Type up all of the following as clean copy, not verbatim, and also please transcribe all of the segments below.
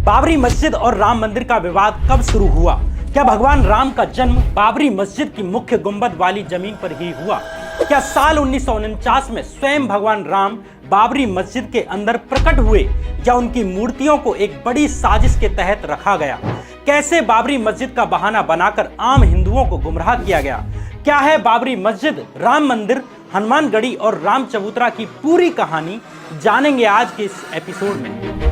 बाबरी मस्जिद और राम मंदिर का विवाद कब शुरू हुआ? क्या भगवान राम का जन्म बाबरी मस्जिद की मुख्य गुंबद वाली जमीन पर ही हुआ? क्या साल 1949 में स्वयं भगवान राम बाबरी मस्जिद के अंदर प्रकट हुए या उनकी मूर्तियों को एक बड़ी साजिश के तहत रखा गया? कैसे बाबरी मस्जिद का बहाना बनाकर आम हिंदुओं को गुमराह किया गया? क्या है बाबरी मस्जिद, राम मंदिर, हनुमानगढ़ी और राम चबूतरा की पूरी कहानी जानेंगे आज के इस एपिसोड में।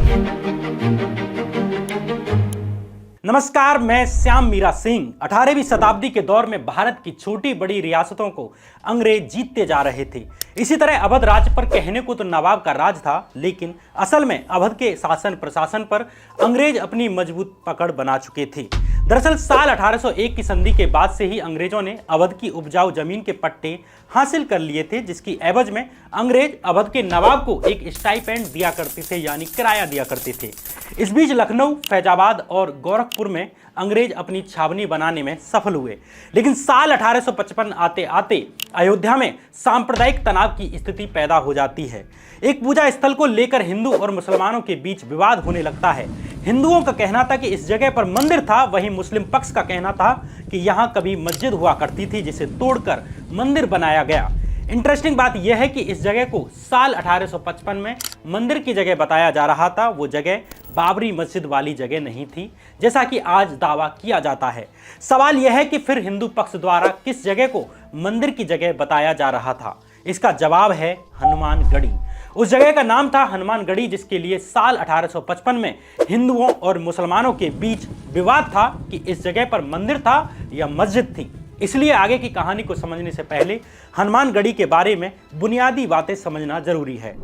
नमस्कार, मैं श्याम मीरा सिंह। 18वीं शताब्दी के दौर में भारत की छोटी बड़ी रियासतों को अंग्रेज जीतते जा रहे थे। इसी तरह अवध राज्य पर कहने को तो नवाब का राज था, लेकिन असल में अवध के शासन प्रशासन पर अंग्रेज अपनी मजबूत पकड़ बना चुके थे। दरअसल साल 1801 की संधि के बाद से ही अंग्रेजों ने अवध की उपजाऊ जमीन के पट्टे हासिल कर लिए थे, जिसकी एवज में अंग्रेज अवध के नवाब को एक स्टाइपेंड दिया करते थे, यानी किराया दिया करते थे। इस बीच लखनऊ, फैजाबाद और गोरखपुर में अंग्रेज अपनी छावनी बनाने में सफल हुए, लेकिन साल 1855 आते आते अयोध्या में सांप्रदायिक तनाव की स्थिति पैदा हो जाती है। एक पूजा स्थल को लेकर हिंदू और मुसलमानों के बीच विवाद होने लगता है। हिंदुओं का कहना था कि इस जगह पर मंदिर था, वहीं मुस्लिम पक्ष का कहना था कि यहाँ कभी मस्जिद हुआ करती थी जिसे तोड़कर मंदिर बनाया गया। इंटरेस्टिंग बात यह है कि इस जगह को साल 1855 में मंदिर की जगह बताया जा रहा था। वो जगह बाबरी मस्जिद वाली जगह नहीं थी, जैसा कि आज दावा किया जाता है। सवाल यह है कि फिर हिंदू पक्ष द्वारा किस जगह को मंदिर की जगह बताया जा रहा था? इसका जवाब है हनुमानगढ़ी। उस जगह का नाम था हनुमानगढ़ी, जिसके लिए साल 1855 में हिंदुओं और मुसलमानों के बीच विवाद था कि इस जगह पर मंदिर था या मस्जिद थी। इसलिए आगे की कहानी को समझने से पहले हनुमानगढ़ी के बारे में बुनियादी बातें समझना जरूरी है।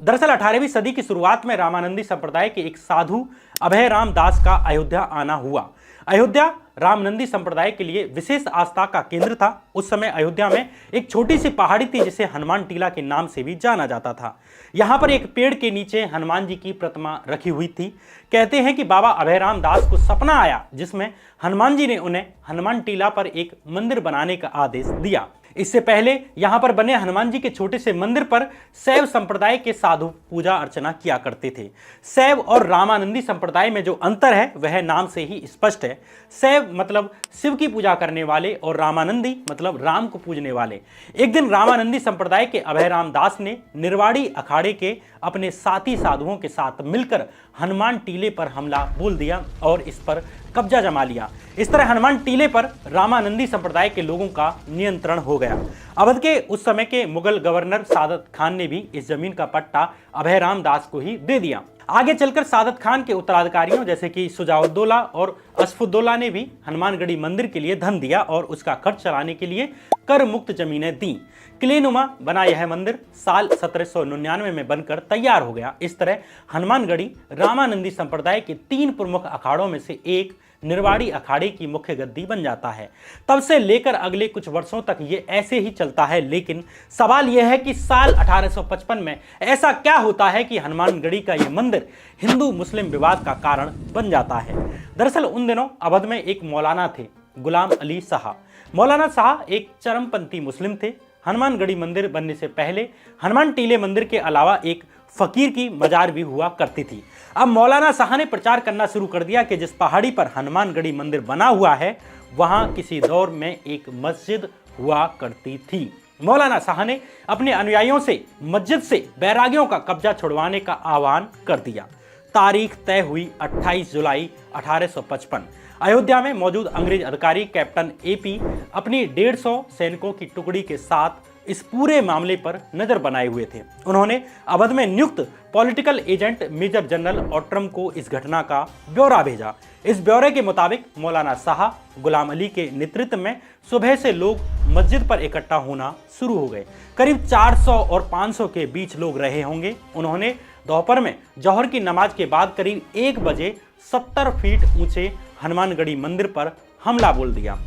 दरअसल 18वीं सदी की शुरुआत में रामानंदी संप्रदाय के एक साधु अभय राम दास का अयोध्या आना हुआ। अयोध्या रामानंदी संप्रदाय के लिए विशेष आस्था का केंद्र था। उस समय अयोध्या में एक छोटी सी पहाड़ी थी जिसे हनुमान टीला के नाम से भी जाना जाता था। यहाँ पर एक पेड़ के नीचे हनुमान जी की प्रतिमा रखी हुई थी। कहते हैं कि बाबा अभय राम दास को सपना आया, जिसमें हनुमान जी ने उन्हें हनुमान टीला पर एक मंदिर बनाने का आदेश दिया। इससे पहले यहाँ पर बने हनुमान जी के छोटे से मंदिर पर शैव संप्रदाय के साधु पूजा अर्चना किया करते थे। शैव और रामानंदी संप्रदाय में जो अंतर है वह नाम से ही स्पष्ट है। शैव मतलब शिव की पूजा करने वाले और रामानंदी मतलब राम को पूजने वाले। एक दिन रामानंदी संप्रदाय के अभय राम दास ने निर्वाड़ी अखाड़े के अपने साथी साधुओं के साथ मिलकर हनुमान टीले पर हमला बोल दिया और इस पर कब्जा जमा लिया। इस तरह हनुमान टीले पर रामानंदी संप्रदाय के लोगों का नियंत्रण हो गया। अवध के उस समय के मुगल गवर्नर सादत खान ने भी इस जमीन का पट्टा अभय राम दास को ही दे दिया। आगे चलकर सादत खान के उत्तराधिकारियों जैसे कि शुजाउद्दौला और असफुद्दौला ने भी हनुमानगढ़ी मंदिर के लिए धन दिया और उसका खर्च चलाने के लिए कर मुक्त जमीनें दी। किलेनुमा बना यह मंदिर साल 1799 में बनकर तैयार हो गया। इस तरह हनुमानगढ़ी रामानंदी संप्रदाय के 3 प्रमुख अखाड़ों में से एक निर्वाड़ी अखाड़े की मुख्य गद्दी बन जाता है। तब से लेकर अगले कुछ वर्षों तक ये ऐसे ही चलता है, लेकिन सवाल यह है कि साल 1855 में ऐसा क्या होता है कि हनुमानगढ़ी का यह मंदिर हिंदू मुस्लिम विवाद का कारण बन जाता है। दरअसल उन दिनों अवध में एक मौलाना थे, गुलाम अली शाह। मौलाना शाह एक चरमपंथी मुस्लिम थे। हनुमानगढ़ी मंदिर बनने से पहले हनुमान टीले मंदिर के अलावा एक फकीर की मजार भी हुआ करती थी। अब मौलाना शाह ने प्रचार करना शुरू कर दिया कि जिस पहाड़ी पर हनुमानगढ़ी मंदिर बना हुआ है वहां किसी दौर में एक मस्जिद हुआ करती थी। मौलाना शाह ने अपने अनुयायियों से मस्जिद से बैरागियों का कब्जा छुड़वाने का आह्वान कर दिया। तारीख तय हुई 28 जुलाई 1855। अयोध्या में मौजूद अंग्रेज अधिकारी कैप्टन एपी अपनी 150 सैनिकों की टुकड़ी के साथ इस पूरे मामले पर नजर बनाए हुए थे। उन्होंने अवध में नियुक्त पॉलिटिकल एजेंट मेजर जनरल ऑट्रम को इस घटना का ब्यौरा भेजा। इस ब्यौरे के मुताबिक मौलाना शाह गुलाम अली के नेतृत्व में सुबह से लोग मस्जिद पर इकट्ठा होना शुरू हो गए। करीब 400 और 500 के बीच लोग रहे होंगे। उन्होंने दोपहर में जौहर की नमाज के बाद करीब 1 बजे 70 फीट ऊंचे हनुमानगढ़ी मंदिर पर हमला बोल दिया।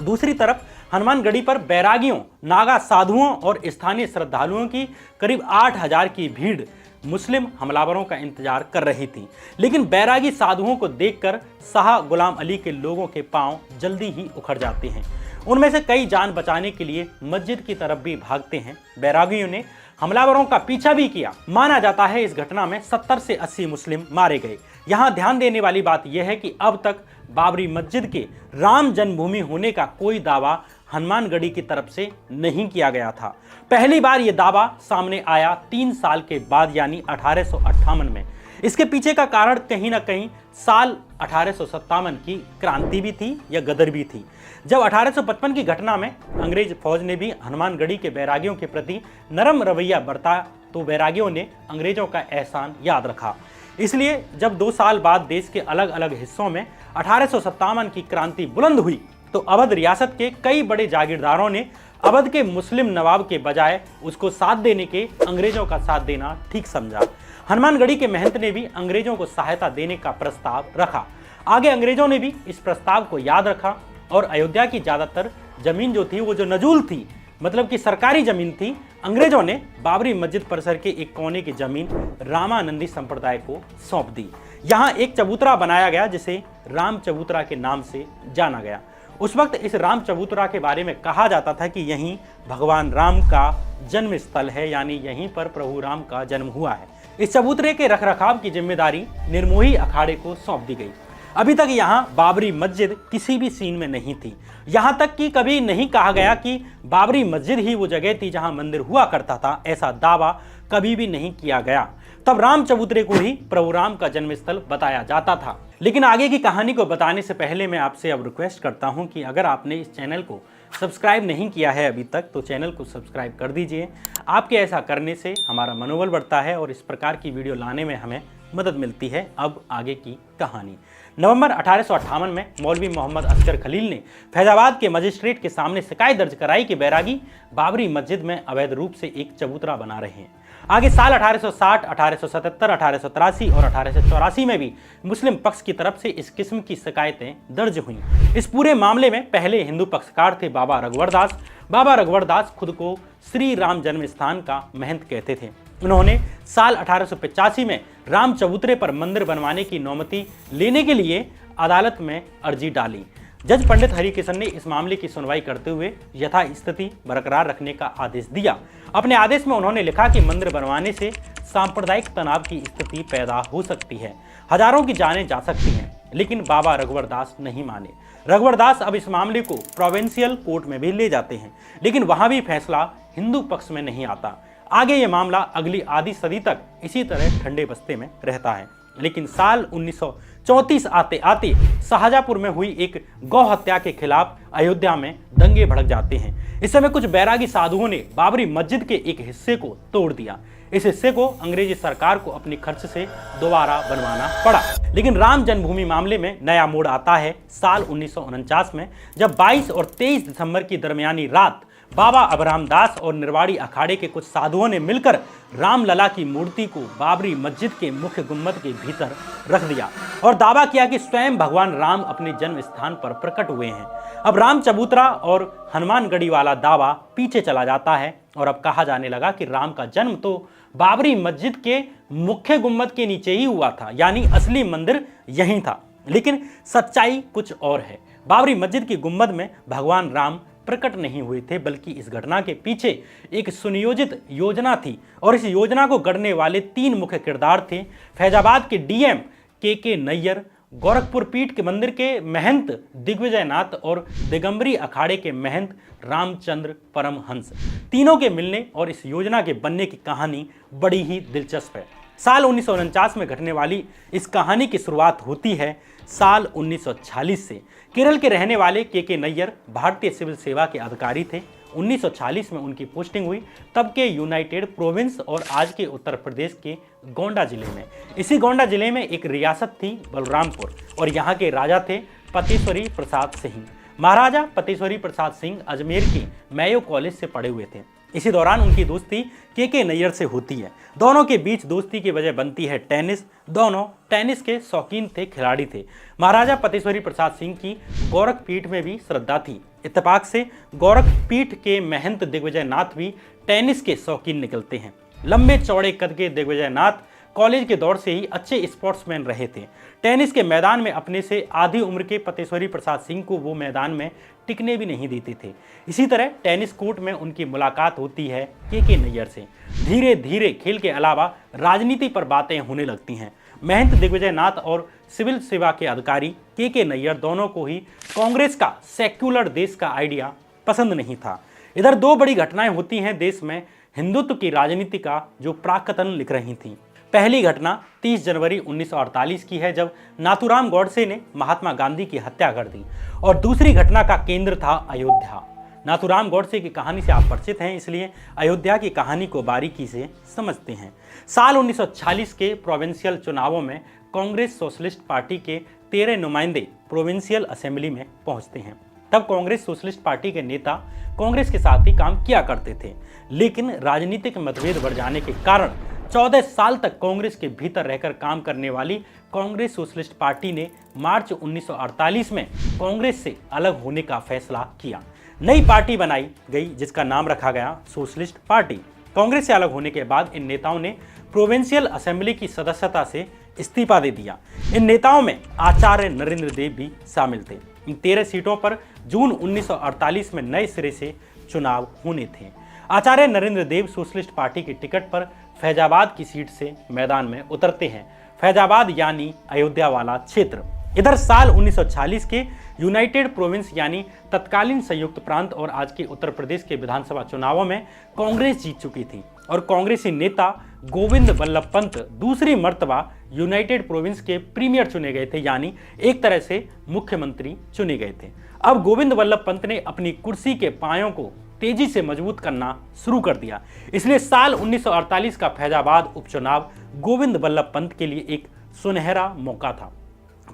दूसरी तरफ हनुमानगढ़ी पर बैरागियों, नागा साधुओं और स्थानीय श्रद्धालुओं की करीब 8000 की भीड़ मुस्लिम हमलावरों का इंतजार कर रही थी। लेकिन बैरागी साधुओं को देखकर शाह गुलाम अली के लोगों के पांव जल्दी ही उखड़ जाते हैं। उनमें से कई जान बचाने के लिए मस्जिद की तरफ भी भागते हैं। बैरागियों ने हमलावरों का पीछा भी किया। माना जाता है इस घटना में 70 से 80 मुस्लिम मारे गए। यहाँ ध्यान देने वाली बात यह है कि अब तक बाबरी मस्जिद के राम जन्मभूमि होने का कोई दावा हनुमानगढ़ी की तरफ से नहीं किया गया था। पहली बार यह दावा सामने आया 3 साल के बाद यानी 1858 में। इसके पीछे का कारण कहीं ना कहीं साल 1857 की क्रांति भी थी या गदर भी थी, जब 1855 की घटना में अंग्रेज फौज ने भी हनुमानगढ़ी के बैरागियों के प्रति नरम रवैया बरता तो बैरागियों ने अंग्रेजों का एहसान याद रखा। इसलिए जब 2 साल बाद देश के अलग अलग हिस्सों में 1857 की क्रांति बुलंद हुई तो अवध रियासत के कई बड़े जागीरदारों ने अवध के मुस्लिम नवाब के बजाय उसको साथ देने के अंग्रेजों का साथ देना ठीक समझा। हनुमानगढ़ी के महंत ने भी अंग्रेजों को सहायता देने का प्रस्ताव रखा। आगे अंग्रेजों ने भी इस प्रस्ताव को याद रखा और अयोध्या की ज्यादातर जमीन जो थी वो जो नजूल थी, मतलब कि सरकारी जमीन थी, अंग्रेजों ने बाबरी मस्जिद परिसर के एक कोने की जमीन रामानंदी संप्रदाय को सौंप दी। यहाँ एक चबूतरा बनाया गया जिसे राम चबूतरा के नाम से जाना गया। उस वक्त इस राम चबूतरा के बारे में कहा जाता था कि यहीं भगवान राम का जन्म स्थल है, यानी यहीं पर प्रभु राम का जन्म हुआ है। इस चबूतरे के रखरखाव की जिम्मेदारी निर्मोही अखाड़े को सौंप दी गई। अभी तक यहाँ बाबरी मस्जिद किसी भी सीन में नहीं थी। यहाँ तक कि कभी नहीं कहा गया कि बाबरी मस्जिद ही वो जगह थी जहाँ मंदिर हुआ करता था, ऐसा दावा कभी भी नहीं किया गया। तब राम चबूतरे को ही प्रभु राम का जन्मस्थल बताया जाता था। लेकिन आगे की कहानी को बताने से पहले मैं आपसे अब रिक्वेस्ट करता हूं कि अगर आपने इस चैनल को सब्सक्राइब नहीं किया है अभी तक तो चैनल को सब्सक्राइब कर दीजिए। आपके ऐसा करने से हमारा मनोबल बढ़ता है और इस प्रकार की वीडियो लाने में हमें मदद मिलती है। अब आगे की कहानी। नवंबर 1858 में मौलवी मोहम्मद असगर खलील ने फैजाबाद के मजिस्ट्रेट के सामने शिकायत दर्ज कराई कि बैरागी बाबरी मस्जिद में अवैध रूप से एक चबूतरा बना रहे हैं। आगे साल 1860, 1877, 1883 और 1884 में भी मुस्लिम पक्ष की तरफ से इस किस्म की शिकायतें दर्ज हुईं। इस पूरे मामले में पहले हिंदू पक्षकार थे बाबा रघुवर दास। बाबा रघुवर दास खुद को श्री राम जन्म स्थान का महंत कहते थे। उन्होंने साल 1885 में राम चबूतरे पर मंदिर बनवाने की अनुमति लेने के लिए अदालत में अर्जी डाली। जज पंडित हरिकिशन ने इस मामले की सुनवाई करते हुए यथास्थिति बरकरार रखने का आदेश दिया। अपने आदेश में उन्होंने लिखा कि मंदिर बनवाने से सांप्रदायिक तनाव की स्थिति पैदा हो सकती है, हजारों की जानें जा सकती हैं, लेकिन बाबा रघुवर दास नहीं माने। रघुवर दास अब इस मामले को प्रोविंशियल कोर्ट में भी ले जाते हैं, लेकिन वहां भी फैसला हिंदू पक्ष में नहीं आता। आगे ये मामला अगली आधी सदी तक इसी तरह ठंडे बस्ते में रहता है। लेकिन साल 1934 आते आते शाहजहांपुर में हुई एक गौ हत्या के खिलाफ अयोध्या में दंगे भड़क जाते हैं। इस समय कुछ बैरागी साधुओं ने बाबरी मस्जिद के एक हिस्से को तोड़ दिया। इस हिस्से को अंग्रेजी सरकार को अपने खर्च से दोबारा बनवाना पड़ा। लेकिन राम जन्मभूमि मामले में नया मोड़ आता है साल 1949 में, जब 22 और 23 दिसंबर की दरमियानी रात बाबा अब्राहम दास और निर्वाड़ी अखाड़े के कुछ साधुओं ने मिलकर रामलला की मूर्ति को बाबरी मस्जिद के मुख्य गुम्बद के भीतर रख दिया और दावा किया कि स्वयं भगवान राम अपने जन्म स्थान पर प्रकट हुए हैं। अब राम चबूतरा और हनुमानगढ़ी वाला दावा पीछे चला जाता है और अब कहा जाने लगा कि राम का जन्म तो बाबरी मस्जिद के मुख्य गुम्बद के नीचे ही हुआ था, यानी असली मंदिर यहीं था। लेकिन सच्चाई कुछ और है। बाबरी मस्जिद की गुम्बद में भगवान राम प्रकट नहीं हुए थे, बल्कि इस घटना के पीछे एक सुनियोजित योजना थी और इस योजना को गढ़ने वाले 3 मुख्य किरदार थे। फैजाबाद के डीएम के नैयर, गोरखपुर पीठ के मंदिर के महंत दिग्विजय नाथ और दिगंबरी अखाड़े के महंत रामचंद्र परमहंस। तीनों के मिलने और इस योजना के बनने की कहानी बड़ी ही दिलचस्प है। साल 1949 में घटने वाली इस कहानी की शुरुआत होती है साल 1946 से। केरल के रहने वाले के नैयर भारतीय सिविल सेवा के अधिकारी थे। 1946 में उनकी पोस्टिंग हुई तब के यूनाइटेड प्रोविंस और आज के उत्तर प्रदेश के गोंडा जिले में। इसी गोंडा जिले में एक रियासत थी बलरामपुर और यहाँ के राजा थे पतेश्वरी प्रसाद सिंह। महाराजा पतेश्वरी प्रसाद सिंह अजमेर के मेयो कॉलेज से पढ़े हुए थे। इसी दौरान उनकी दोस्ती के नैयर से होती है। दोनों के बीच दोस्ती की वजह बनती है टेनिस। दोनों टेनिस के शौकीन थे, खिलाड़ी थे। महाराजा पतेश्वरी प्रसाद सिंह की गोरख पीठ में भी श्रद्धा थी। इत्तेफाक से गोरख पीठ के महंत दिग्विजय नाथ भी टेनिस के शौकीन निकलते हैं। लंबे चौड़े कद के दिग्विजय नाथ कॉलेज के दौर से ही अच्छे स्पोर्ट्समैन रहे थे। टेनिस के मैदान में अपने से आधी उम्र के पतेश्वरी प्रसाद सिंह को वो मैदान में टिकने भी नहीं देते थे। इसी तरह टेनिस कोर्ट में उनकी मुलाकात होती है के नैयर से। धीरे धीरे खेल के अलावा राजनीति पर बातें होने लगती हैं। महंत दिग्विजय नाथ और सिविल सेवा के अधिकारी के नैयर दोनों को ही कांग्रेस का सेक्युलर देश का आइडिया पसंद नहीं था। इधर दो बड़ी घटनाएं होती हैं देश में हिंदुत्व की राजनीति का जो प्राक्कलन लिख रही थी। पहली घटना 30 जनवरी 1948 की है, जब नाथूराम गॉडसे ने महात्मा गांधी की हत्या कर दी, और दूसरी घटना का केंद्र था अयोध्या। नाथूराम गॉडसे की कहानी से आप परिचित हैं, इसलिए अयोध्या की कहानी को बारीकी से समझते हैं। साल 1946 के प्रोविंशियल चुनावों में कांग्रेस सोशलिस्ट पार्टी के 13 नुमाइंदे प्रोविंशियल असेंबली में पहुंचते हैं। तब कांग्रेस सोशलिस्ट पार्टी के नेता कांग्रेस के साथ ही काम किया करते थे, लेकिन राजनीतिक मतभेद बढ़ जाने के कारण 14 साल तक कांग्रेस के भीतर रहकर काम करने वाली कांग्रेस सोशलिस्ट पार्टी ने मार्च 1948 में कांग्रेस से अलग होने का फैसला किया। नई पार्टी बनाई गई जिसका नाम रखा गया सोशलिस्ट पार्टी। कांग्रेस से अलग होने के बाद इन नेताओं ने प्रोविंशियल असेंबली की सदस्यता से इस्तीफा दे दिया। इन नेताओं में आचार्य नरेंद्र देव भी शामिल थे। इन 13 सीटों पर जून 1948 में नए सिरे से चुनाव होने थे। आचार्य नरेंद्र देव सोशलिस्ट पार्टी की टिकट पर फैजाबाद की सीट से मैदान में उतरते हैं। फैजाबाद यानी अयोध्या वाला क्षेत्र। इधर साल 1946 के यूनाइटेड प्रोविंस यानी तत्कालीन संयुक्त प्रांत और आज के उत्तर प्रदेश के विधानसभा चुनावों में कांग्रेस जीत चुकी थी और कांग्रेसी नेता गोविंद वल्लभ पंत दूसरी मर्तबा यूनाइटेड प्रोविंस के प्रीमियर चुने गए थे, यानी एक तरह से मुख्यमंत्री चुने गए थे। अब गोविंद वल्लभ पंत ने अपनी कुर्सी के पायों को तेजी से मजबूत करना शुरू कर दिया, इसलिए साल 1948 का फैजाबाद उपचुनाव गोविंद वल्लभ पंत के लिए एक सुनहरा मौका था।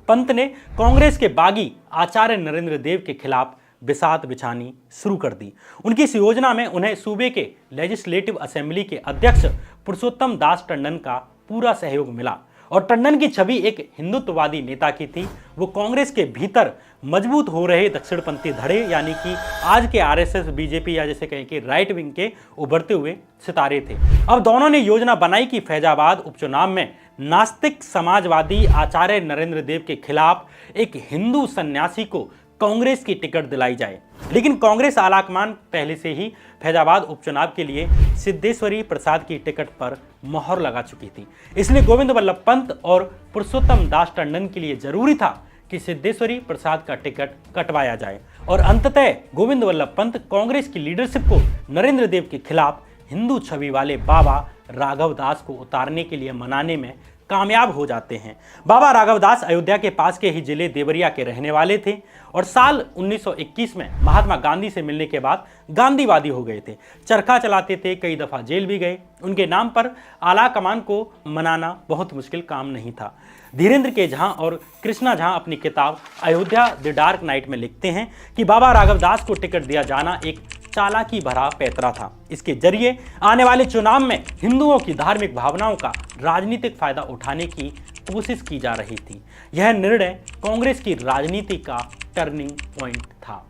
पंत ने कांग्रेस के बागी आचार्य नरेंद्र देव के खिलाफ बिसात बिछानी शुरू कर दी। उनकी इस योजना में उन्हें सूबे के लेजिस्लेटिव असेंबली के अध्यक्ष पुरुषोत्तम दास टंडन का पूरा सहयोग मिला और टंडन की छवि एक हिंदुत्ववादी नेता की थी। वो कांग्रेस के भीतर मजबूत हो रहे दक्षिणपंथी धड़े यानी कि आज के आरएसएस, बीजेपी या जैसे कहें कि राइट विंग के उभरते हुए सितारे थे। अब दोनों ने योजना बनाई कि फैजाबाद उपचुनाव में नास्तिक समाजवादी आचार्य नरेंद्र देव के खिलाफ एक हिंदू सन्यासी को कांग्रेस की टिकट दिलाई जाए, लेकिन कांग्रेस आलाकमान पहले से ही फैजाबाद उपचुनाव के लिए सिद्धेश्वरी प्रसाद की टिकट पर मोहर लगा चुकी थी। इसलिए गोविंद वल्लभ पंत और पुरुषोत्तम दास टंडन के लिए जरूरी था कि सिद्धेश्वरी प्रसाद का टिकट कटवाया जाए और अंततः गोविंद वल्लभ पंत कांग्रेस की लीडरशिप को नरेंद्र देव के खिलाफ हिंदू छवि वाले बाबा राघव दास को उतारने के लिए मनाने में कामयाब हो जाते हैं। बाबा राघव दास अयोध्या के पास के ही जिले देवरिया के रहने वाले थे और साल 1921 में महात्मा गांधी से मिलने के बाद गांधीवादी हो गए थे। चरखा चलाते थे, कई दफा जेल भी गए। उनके नाम पर आला कमान को मनाना बहुत मुश्किल काम नहीं था। धीरेन्द्र के झा और कृष्णा झा अपनी किताब अयोध्या द डार्क नाइट में लिखते हैं कि बाबा राघव दास को टिकट दिया जाना एक चालाकी भरा पैतरा था। इसके जरिए आने वाले चुनाव में हिंदुओं की धार्मिक भावनाओं का राजनीतिक फायदा उठाने की कोशिश की जा रही थी। यह निर्णय कांग्रेस की राजनीति का टर्निंग पॉइंट था।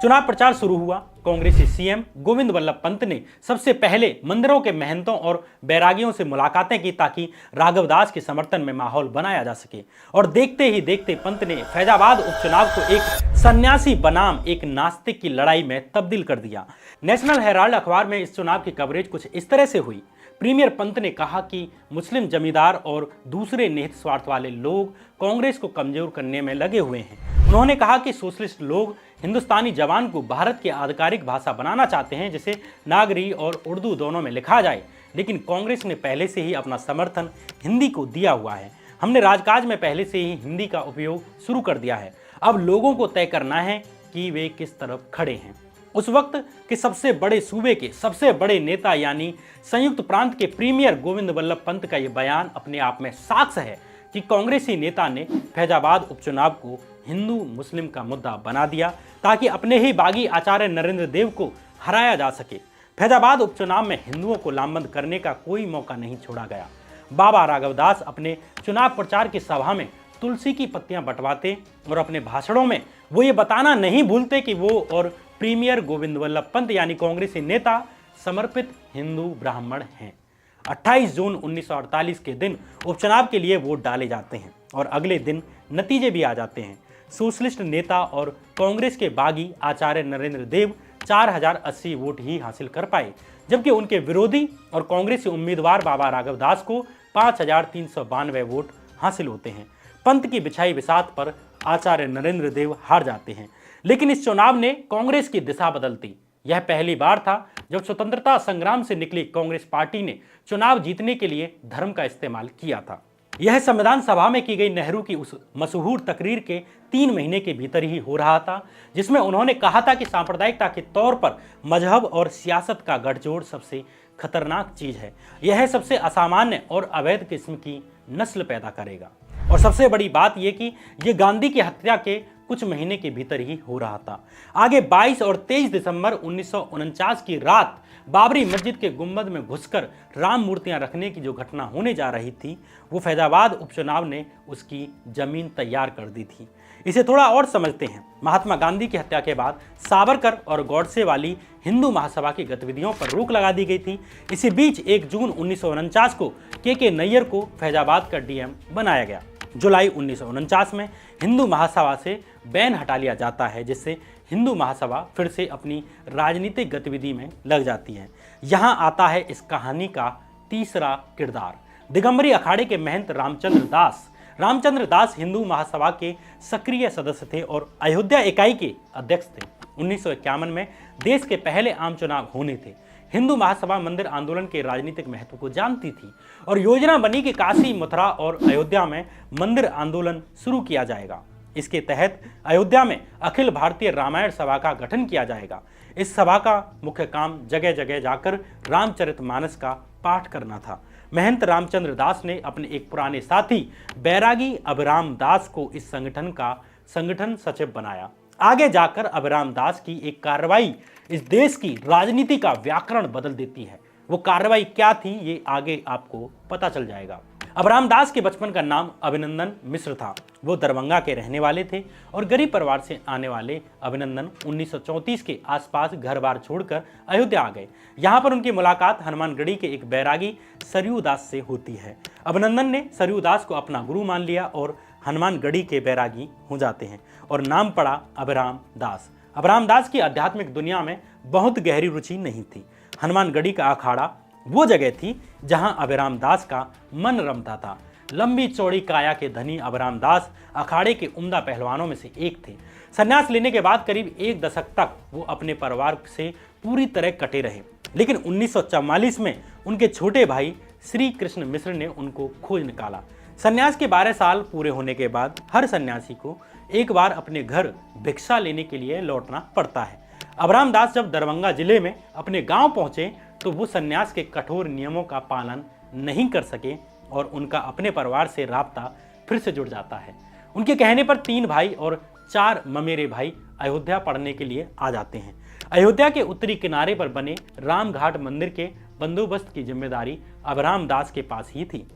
चुनाव प्रचार शुरू हुआ। कांग्रेसी सीएम गोविंद वल्लभ पंत ने सबसे पहले मंदिरों के महंतों और बैरागियों से मुलाकातें की ताकि राघव दास के समर्थन में माहौल बनाया जा सके और देखते ही देखते पंत ने फैजाबाद उपचुनाव को एक सन्यासी बनाम एक नास्तिक की लड़ाई में तब्दील कर दिया। नेशनल हेराल्ड अखबार में इस चुनाव की कवरेज कुछ इस तरह से हुई। प्रीमियर पंत ने कहा कि मुस्लिम जमींदार और दूसरे निहित स्वार्थ वाले लोग कांग्रेस को कमजोर करने में लगे हुए हैं। उन्होंने कहा कि सोशलिस्ट लोग हिंदुस्तानी जबान को भारत की आधिकारिक भाषा बनाना चाहते हैं, जिसे नागरी और उर्दू दोनों में लिखा जाए, लेकिन कांग्रेस ने पहले से ही अपना समर्थन हिंदी को दिया हुआ है। हमने राजकाज में पहले से ही हिंदी का उपयोग शुरू कर दिया है। अब लोगों को तय करना है कि वे किस तरफ खड़े हैं। उस वक्त के सबसे बड़े सूबे के सबसे बड़े नेता यानी संयुक्त प्रांत के प्रीमियर गोविंद वल्लभ पंत का यह बयान अपने आप में साक्ष्य है कि कांग्रेसी नेता ने फैजाबाद उपचुनाव को हिंदू मुस्लिम का मुद्दा बना दिया ताकि अपने ही बागी आचार्य नरेंद्र देव को हराया जा सके। फैजाबाद उपचुनाव में हिंदुओं को लामबंद करने का कोई मौका नहीं छोड़ा गया। बाबा राघव दास अपने चुनाव प्रचार की सभा में तुलसी की पत्तियां बंटवाते और अपने भाषणों में वो ये बताना नहीं भूलते कि वो और प्रीमियर गोविंद वल्लभ पंत यानी कांग्रेसी नेता समर्पित हिंदू ब्राह्मण हैं। 28 जून 1948 के दिन उपचुनाव के लिए वोट डाले जाते हैं और अगले दिन नतीजे भी आ जाते हैं। सोशलिस्ट नेता और कांग्रेस के बागी आचार्य नरेंद्र देव 4080 वोट ही हासिल कर पाए, जबकि उनके विरोधी और कांग्रेसी उम्मीदवार बाबा राघव दास को 5392 वोट हासिल होते हैं। पंत की बिछाई बिसात पर आचार्य नरेंद्र देव हार जाते हैं, लेकिन इस चुनाव ने कांग्रेस की दिशा बदल दी। यह पहली बार था जब स्वतंत्रता संग्राम से निकली कांग्रेस पार्टी ने चुनाव जीतने के लिए धर्म का इस्तेमाल किया था। यह संविधान सभा में की गई नेहरू की उस मशहूर तकरीर के 3 महीने के भीतर ही हो रहा था, जिसमें उन्होंने कहा था कि सांप्रदायिकता के तौर पर मजहब और सियासत का गठजोड़ सबसे खतरनाक चीज है। यह सबसे असामान्य और अवैध किस्म की नस्ल पैदा करेगा। और सबसे बड़ी बात यह कि यह गांधी की हत्या के कुछ महीने के भीतर ही हो रहा था। आगे 22 और 23 दिसंबर 1949 की रात बाबरी मस्जिद के गुंबद में घुसकर राम मूर्तियां रखने की जो घटना होने जा रही थी, वो फैजाबाद उपचुनाव ने उसकी जमीन तैयार कर दी थी। इसे थोड़ा और समझते हैं। महात्मा गांधी की हत्या के बाद सावरकर और गॉडसे वाली हिंदू महासभा की गतिविधियों पर रोक लगा दी गई थी। इसी बीच 1 जून 1949 को के नैयर को फैजाबाद का डीएम बनाया गया। जुलाई 1949 में हिंदू महासभा से बैन हटा लिया जाता है, जिससे हिंदू महासभा फिर से अपनी राजनीतिक गतिविधि में लग जाती है। यहाँ आता है इस कहानी का तीसरा किरदार। दिगंबरी अखाड़े के महंत रामचंद्र दास हिंदू महासभा के सक्रिय सदस्य थे और अयोध्या इकाई के अध्यक्ष थे। 1951 में देश के पहले आम चुनाव होने थे। हिंदू महासभा मंदिर आंदोलन के राजनीतिक महत्व को जानती थी और योजना बनी कि काशी, मथुरा और अयोध्या में मंदिर आंदोलन शुरू किया जाएगा। इसके तहत अयोध्या में अखिल भारतीय रामायण सभा का गठन किया जाएगा। इस सभा का मुख्य काम जगह जगह जाकर रामचरितमानस का पाठ करना था। महंत रामचंद्र दास ने अपने एक पुराने साथी बैरागी अभिराम दास को इस संगठन का संगठन सचिव बनाया। आगे जाकर अभिराम दास की एक कार्रवाई इस देश की राजनीति का व्याकरण बदल देती है। वो कार्रवाई क्या थी, ये आगे आपको पता चल जाएगा। अभिराम दास के बचपन का नाम अभिनंदन मिश्र था। वो दरभंगा के रहने वाले थे और गरीब परिवार से आने वाले अभिनंदन 1934 के आसपास घर बार छोड़कर अयोध्या आ गए। यहाँ पर उनकी मुलाकात हनुमानगढ़ी के एक बैरागी सरयू दास से होती है। अभिनंदन ने सरयू दास को अपना गुरु मान लिया और हनुमानगढ़ी के बैरागी हो जाते हैं और नाम पड़ा अभिराम दास। अभिराम दास की आध्यात्मिक दुनिया में बहुत गहरी रुचि नहीं थी। हनुमानगढ़ी का अखाड़ा वो जगह थी जहां अभिराम दास का मन रमता था। लंबी चौड़ी काया के धनी अभिराम दास अखाड़े के उम्दा पहलवानों में से एक थे। संन्यास लेने के बाद करीब 1 दशक तक वो अपने परिवार से पूरी तरह कटे रहे, लेकिन 1944 में उनके छोटे भाई श्री कृष्ण मिश्र ने उनको खोज निकाला। संन्यास के 12 साल पूरे होने के बाद हर सन्यासी को एक बार अपने घर भिक्षा लेने के लिए लौटना पड़ता है। अभिराम दास जब दरभंगा जिले में अपने गांव पहुंचे तो वो सन्यास के कठोर नियमों का पालन नहीं कर सके और उनका अपने परिवार से राब्ता फिर से जुड़ जाता है। उनके कहने पर 3 भाई और 4 ममेरे भाई अयोध्या पढ़ने के लिए आ जाते हैं। अयोध्या के उत्तरी किनारे पर बने रामघाट मंदिर के बंदोबस्त की जिम्मेदारी अभिराम दास के पास ही थी।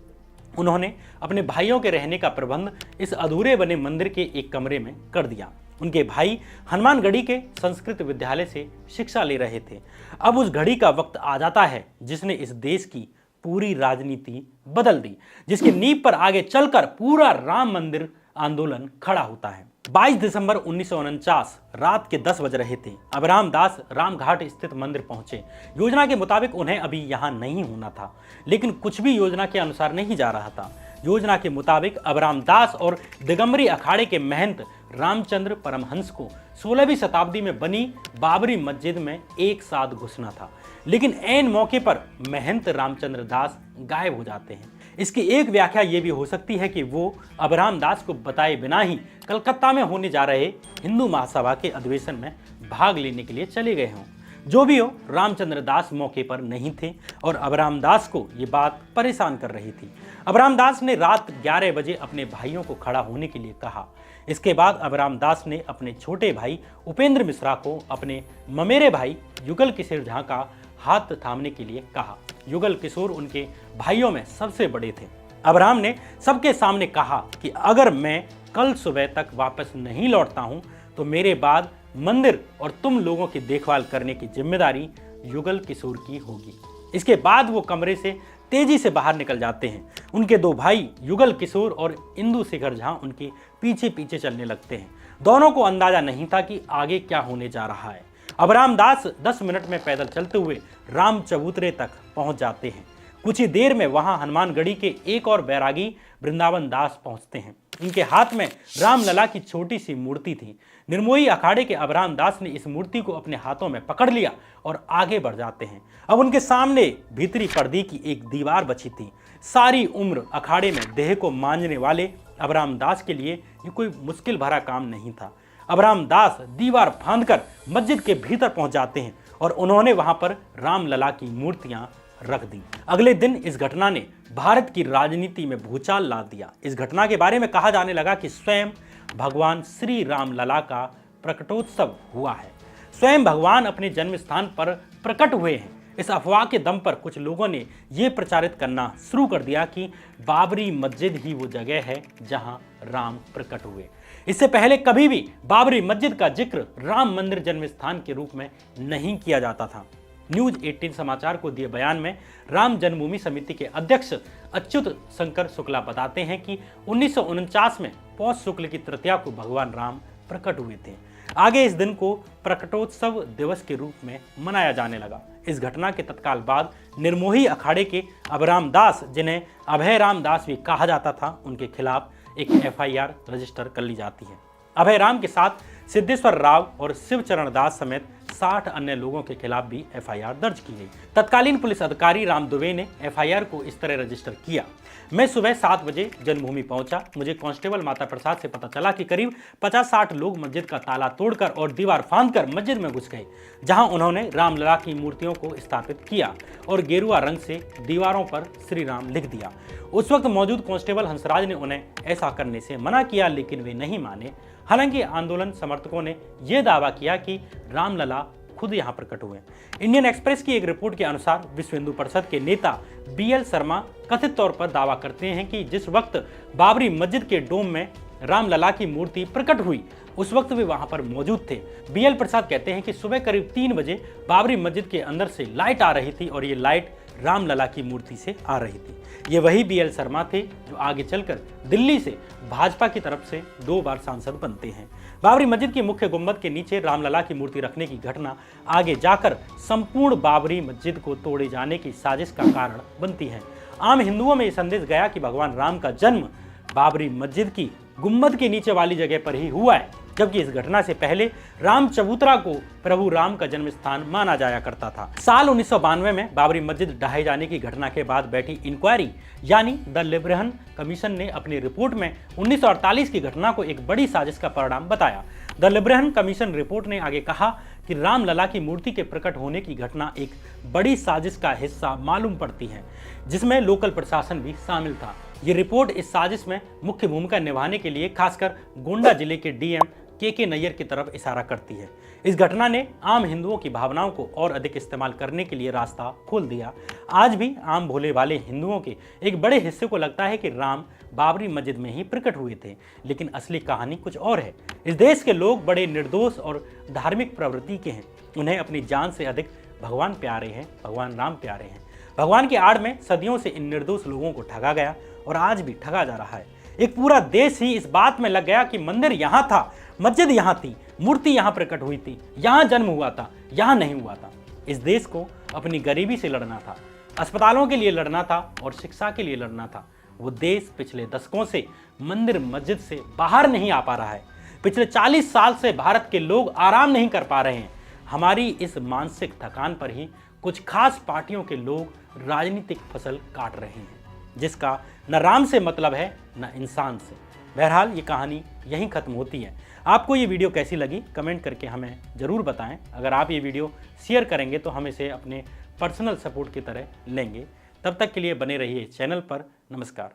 उन्होंने अपने भाइयों के रहने का प्रबंध इस अधूरे बने मंदिर के एक कमरे में कर दिया। उनके भाई हनुमानगढ़ी के संस्कृत विद्यालय से शिक्षा ले रहे थे। अब उस घड़ी का वक्त आ जाता है जिसने इस देश की पूरी राजनीति बदल दी, जिसकी नींव पर आगे चलकर पूरा राम मंदिर आंदोलन खड़ा होता है। 22 दिसंबर 1949 रात के 10 बज रहे थे। अभिराम दास रामघाट स्थित मंदिर पहुंचे। योजना के मुताबिक उन्हें अभी यहां नहीं होना था, लेकिन कुछ भी योजना के अनुसार नहीं जा रहा था। योजना के मुताबिक अभिराम दास और दिगंबरी अखाड़े के महंत रामचंद्र परमहंस को 16वीं शताब्दी में बनी बाबरी मस्जिद में एक साथ घुसना था, लेकिन ऐन मौके पर महंत रामचंद्र दास गायब हो जाते हैं। इसकी एक व्याख्या ये भी हो सकती है कि वो अभिराम दास को बताए बिना ही कलकत्ता में होने जा रहे हिंदू महासभा के अधिवेशन में भाग लेने के लिए चले गए हों। जो भी हो, रामचंद्र दास मौके पर नहीं थे और अभिराम दास को ये बात परेशान कर रही थी। अभिराम दास ने रात 11 बजे अपने भाइयों को खड़ा होने के लिए कहा। इसके बाद अभिराम दास ने अपने छोटे भाई उपेंद्र मिश्रा को अपने ममेरे भाई युगल किशोर झा का हाथ थामने के लिए कहा। युगल किशोर उनके भाइयों में सबसे बड़े थे। अभिराम ने सबके सामने कहा कि अगर मैं कल सुबह तक वापस नहीं लौटता हूं तो मेरे बाद मंदिर और तुम लोगों की देखभाल करने की जिम्मेदारी युगल किशोर की होगी। इसके बाद वो कमरे से तेजी से बाहर निकल जाते हैं। उनके 2 भाई युगल किशोर और इंदु शेखर झा उनके पीछे पीछे चलने लगते हैं। दोनों को अंदाजा नहीं था कि आगे क्या होने जा रहा है। अभिराम दास 10 मिनट में पैदल चलते हुए राम चबूतरे तक पहुंच जाते हैं। कुछ ही देर में वहां हनुमानगढ़ी के एक और बैरागी वृंदावन दास पहुंचते हैं। इनके हाथ में रामलला की छोटी सी मूर्ति थी। निर्मोही अखाड़े के अबराम दास ने इस मूर्ति को अपने हाथों में पकड़ लिया और आगे बढ़ जाते हैं। अब उनके सामने भीतरी पर्दे की एक दीवार बची थी। सारी उम्र अखाड़े में देह को मांझने वाले अबराम दास के लिए ये कोई मुश्किल भरा काम नहीं था। अबराम दास दीवार फांदकर मस्जिद के भीतर पहुंच जाते हैं और उन्होंने वहां पर रामलला की मूर्तियां रख दी। अगले दिन इस घटना ने भारत की राजनीति में भूचाल ला दिया। इस घटना के बारे में कहा जाने लगा कि स्वयं भगवान श्री रामलला का प्रकटोत्सव हुआ है। स्वयं भगवान अपने जन्म स्थान पर प्रकट हुए हैं। इस अफवाह के दम पर कुछ लोगों ने यह प्रचारित करना शुरू कर दिया कि बाबरी मस्जिद ही वो जगह है जहां राम प्रकट हुए। इससे पहले कभी भी बाबरी मस्जिद का जिक्र राम मंदिर जन्म स्थान के रूप में नहीं किया जाता था। न्यूज 18 समाचार को दिए बयान में राम जन्मभूमि समिति के अध्यक्ष अच्युत शंकर शुक्ला बताते हैं कि 1949 में पौष शुक्ल की तृतीया को भगवान राम प्रकट हुए थे। आगे इस दिन को प्रकटोत्सव दिवस के रूप में मनाया जाने लगा। इस घटना के तत्काल बाद निर्मोही अखाड़े के अबराम दास, जिन्हें अभय राम दास भी कहा जाता था, उनके खिलाफ एक FIR रजिस्टर कर ली जाती है। अभय राम के साथ सिद्धेश्वर राव और शिवचरण दास समेत 60 अन्य लोगों के खिलाफ भी FIR दर्ज की गई। तत्कालीन पुलिस अधिकारी राम दुबे ने FIR को इस तरह रजिस्टर किया। मैं सुबह 7 बजे जन्मभूमि पहुंचा। मुझे कांस्टेबल माता प्रसाद से पता चला कि करीब 50-60 लोग मस्जिद का ताला तोड़कर और दीवार फांदकर मस्जिद में घुस गए, जहां उन्होंने रामलला की मूर्तियों को स्थापित किया और गेरुआ रंग से दीवारों पर श्री राम लिख दिया। उस वक्त मौजूद कांस्टेबल हंसराज ने उन्हें ऐसा करने से मना किया, लेकिन वे नहीं माने। हालांकि आंदोलन समर्थकों ने यह दावा किया कि रामलला खुद यहां प्रकट हुए। इंडियन एक्सप्रेस की एक रिपोर्ट के अनुसार विश्व हिंदू परिषद के नेता BL शर्मा कथित तौर पर दावा करते हैं कि जिस वक्त बाबरी मस्जिद के डोम में रामलला की मूर्ति प्रकट हुई, उस वक्त वे वहां पर मौजूद थे। BL प्रसाद कहते हैं कि सुबह करीब 3 बजे बाबरी मस्जिद के अंदर से लाइट आ रही थी और ये लाइट रामलला की मूर्ति से आ रही थी। ये वही BL शर्मा थे जो आगे चलकर दिल्ली से भाजपा की तरफ से 2 बार सांसद बनते हैं। बाबरी मस्जिद की मुख्य गुंबद के नीचे रामलला की मूर्ति रखने की घटना आगे जाकर संपूर्ण बाबरी मस्जिद को तोड़े जाने की साजिश का कारण बनती है। आम हिंदुओं में यह संदेश गया कि भगवान राम का जन्म बाबरी मस्जिद की गुंबद के नीचे वाली जगह पर ही हुआ है, जबकि इस घटना से पहले राम चबूतरा को प्रभु राम का जन्म स्थान माना जाया करता था। साल 1992 में बाबरी मस्जिद ढहाए जाने की घटना के बाद बैठी इंक्वायरी यानी द लिब्रेहन कमीशन ने अपनी रिपोर्ट में 1948 की घटना को एक बड़ी साजिश का परिणाम बताया। द लिब्रेहन कमीशन रिपोर्ट ने आगे कहा कि रामलला की मूर्ति के प्रकट होने की घटना एक बड़ी साजिश का हिस्सा मालूम पड़ती है, जिसमें लोकल प्रशासन भी शामिल था। ये रिपोर्ट इस साजिश में मुख्य भूमिका निभाने के लिए खासकर गोंडा जिले के DM KK नैयर की तरफ इशारा करती है। इस घटना ने आम हिंदुओं की भावनाओं को और अधिक इस्तेमाल करने के लिए रास्ता खोल दिया। आज भी आम भोले वाले हिंदुओं के एक बड़े हिस्से को लगता है कि राम बाबरी मस्जिद में ही प्रकट हुए थे, लेकिन असली कहानी कुछ और है। इस देश के लोग बड़े निर्दोष और धार्मिक प्रवृत्ति के हैं। उन्हें अपनी जान से अधिक भगवान प्यारे हैं, भगवान राम प्यारे हैं। भगवान की आड़ में सदियों से इन निर्दोष लोगों को ठगा गया और आज भी ठगा जा रहा है। एक पूरा देश ही इस बात में लग गया कि मंदिर यहाँ था, मस्जिद यहाँ थी, मूर्ति यहाँ प्रकट हुई थी, यहाँ जन्म हुआ था, यहाँ नहीं हुआ था। इस देश को अपनी गरीबी से लड़ना था, अस्पतालों के लिए लड़ना था और शिक्षा के लिए लड़ना था। वो देश पिछले दशकों से मंदिर मस्जिद से बाहर नहीं आ पा रहा है। पिछले 40 साल से भारत के लोग आराम नहीं कर पा रहे हैं। हमारी इस मानसिक थकान पर ही कुछ खास पार्टियों के लोग राजनीतिक फसल काट रहे हैं, जिसका न राम से मतलब है न इंसान से। बहरहाल ये कहानी यहीं खत्म होती है। आपको ये वीडियो कैसी लगी कमेंट करके हमें ज़रूर बताएं। अगर आप ये वीडियो शेयर करेंगे तो हम इसे अपने पर्सनल सपोर्ट की तरह लेंगे। तब तक के लिए बने रहिए चैनल पर। नमस्कार।